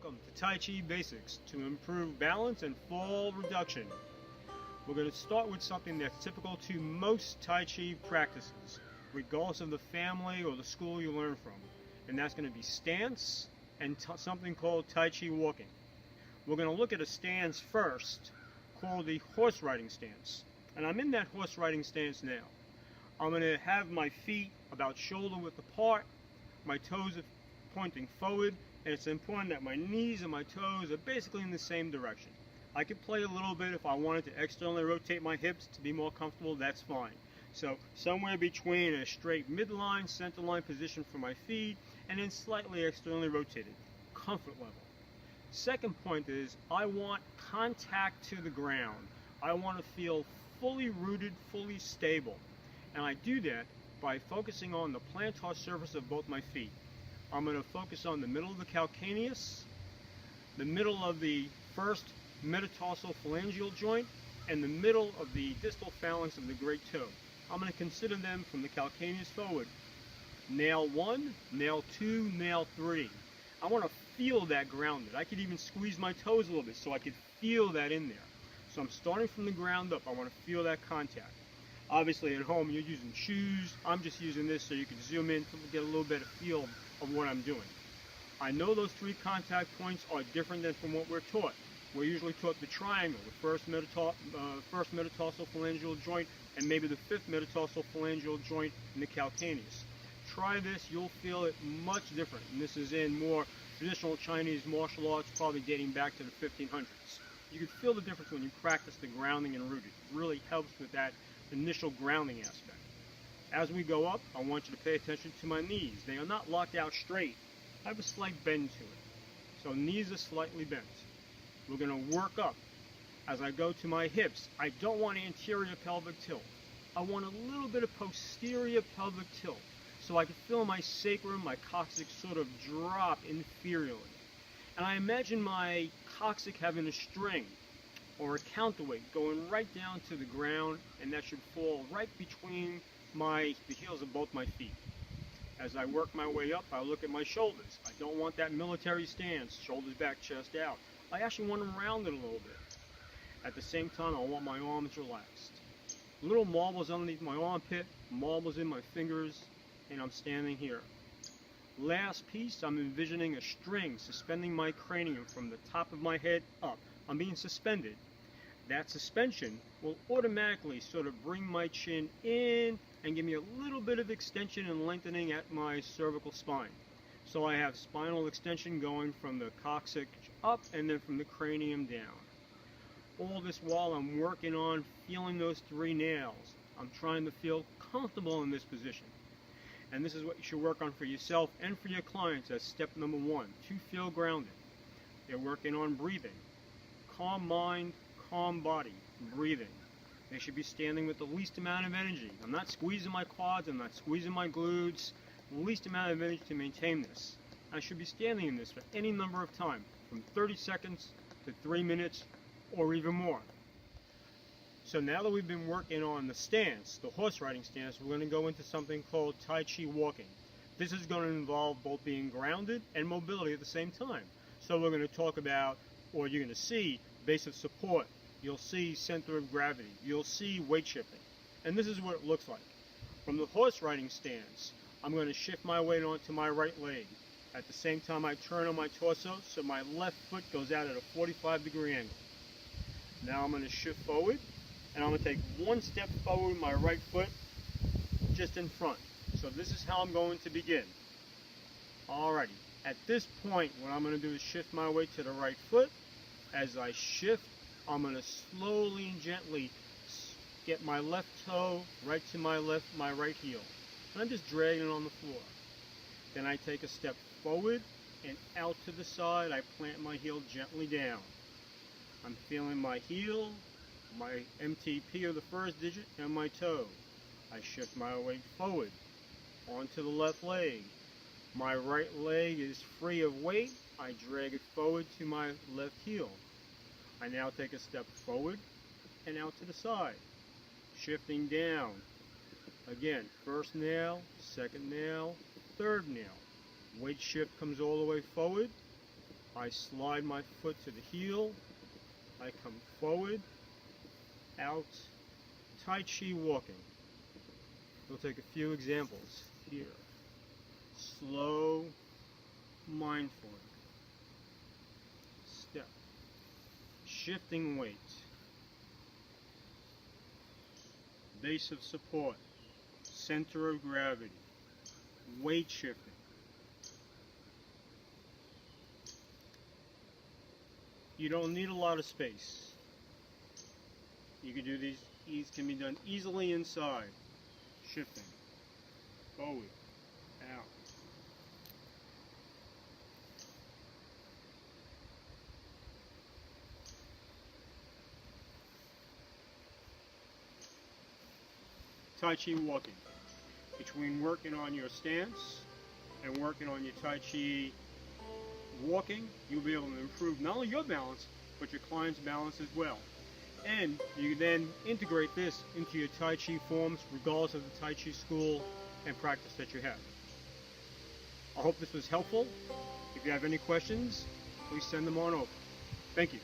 Welcome to Tai Chi Basics to improve balance and fall reduction. We're going to start with something that's typical to most Tai Chi practices, regardless of the family or the school you learn from. And that's going to be stance and something called Tai Chi walking. We're going to look at a stance first called the horse riding stance. And I'm in that horse riding stance now. I'm going to have my feet about shoulder width apart, my toes are pointing forward, and it's important that my knees and my toes are basically in the same direction. I could play a little bit if I wanted to externally rotate my hips to be more comfortable, that's fine. So somewhere between a straight midline, center line position for my feet, and then slightly externally rotated, comfort level. Second point is I want contact to the ground. I want to feel fully rooted, fully stable. And I do that by focusing on the plantar surface of both my feet. I'm going to focus on the middle of the calcaneus, the middle of the first metatarsal phalangeal joint, and the middle of the distal phalanx of the great toe. I'm going to consider them from the calcaneus forward. Nail 1, nail 2, nail 3. I want to feel that grounded. I could even squeeze my toes a little bit so I could feel that in there. So I'm starting from the ground up. I want to feel that contact. Obviously at home you're using shoes. I'm just using this so you can zoom in to get a little better feel of what I'm doing. I know those three contact points are different than from what we're taught. We're usually taught the triangle, the first metatarsal phalangeal joint and maybe the fifth metatarsal phalangeal joint in the calcaneus. Try this, you'll feel it much different. And this is in more traditional Chinese martial arts, probably dating back to the 1500s. You can feel the difference when you practice the grounding and rooting. It really helps with that initial grounding aspect. As we go up, I want you to pay attention to my knees. They are not locked out straight. I have a slight bend to it. So knees are slightly bent. We're going to work up. As I go to my hips, I don't want anterior pelvic tilt. I want a little bit of posterior pelvic tilt. So I can feel my sacrum, my coccyx sort of drop inferiorly. And I imagine my coccyx having a string or a counterweight going right down to the ground, and that should fall right between the heels of both my feet. As I work my way up, I look at my shoulders. I don't want that military stance, shoulders back, chest out. I actually want them rounded a little bit. At the same time, I want my arms relaxed. Little marbles underneath my armpit, marbles in my fingers, and I'm standing here. Last piece, I'm envisioning a string suspending my cranium from the top of my head up. I'm being suspended. That suspension will automatically sort of bring my chin in and give me a little bit of extension and lengthening at my cervical spine. So I have spinal extension going from the coccyx up and then from the cranium down. All this while I'm working on feeling those three nails. I'm trying to feel comfortable in this position. And this is what you should work on for yourself and for your clients as step number 1, to feel grounded. They're working on breathing. Calm mind, calm body, breathing. They should be standing with the least amount of energy. I'm not squeezing my quads, I'm not squeezing my glutes. The least amount of energy to maintain this. I should be standing in this for any number of time, from 30 seconds to 3 minutes or even more. So now that we've been working on the stance, the horse riding stance, we're going to go into something called Tai Chi walking. This is going to involve both being grounded and mobility at the same time. So we're going to talk about, or you're going to see, base of support. You'll see center of gravity. You'll see weight shifting. And this is what it looks like. From the horse riding stance, I'm going to shift my weight onto my right leg. At the same time I turn on my torso so my left foot goes out at a 45-degree angle. Now I'm going to shift forward. And I'm going to take one step forward with my right foot just in front. So this is how I'm going to begin. Alrighty. At this point, what I'm going to do is shift my weight to the right foot. As I shift, I'm going to slowly and gently get my left toe right to my right heel. And I'm just dragging it on the floor. Then I take a step forward and out to the side. I plant my heel gently down. I'm feeling my heel, my MTP of the first digit, and my toe. I shift my weight forward onto the left leg. My right leg is free of weight. I drag it forward to my left heel. I now take a step forward and out to the side, shifting down. Again, first nail, second nail, third nail. Weight shift comes all the way forward. I slide my foot to the heel. I come forward, out, Tai Chi walking. We'll take a few examples here. Slow, mindful step. Shifting weight. Base of support. Center of gravity. Weight shifting. You don't need a lot of space. You can do these can be done easily inside. Shifting. Forward. Out. Tai Chi walking. Between working on your stance and working on your Tai Chi walking, you'll be able to improve not only your balance, but your client's balance as well. And you then integrate this into your Tai Chi forms, regardless of the Tai Chi school and practice that you have. I hope this was helpful. If you have any questions, please send them on over. Thank you.